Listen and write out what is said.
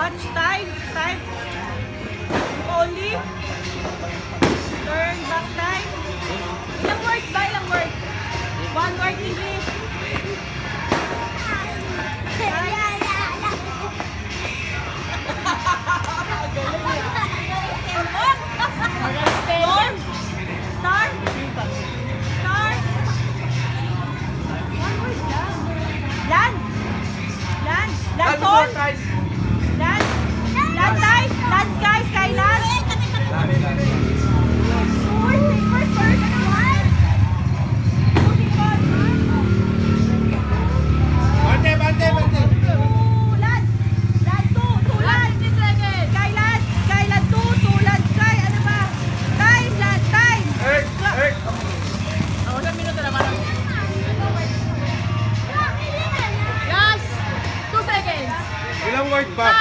Watch time. Time. Only. Turn back time. Ilang words ba? Ilang words? One word English. Storm. Star. Star. One word lang. Land. Land. Landson. Land. Land time. Land sky. Skyland. Ilang word ba?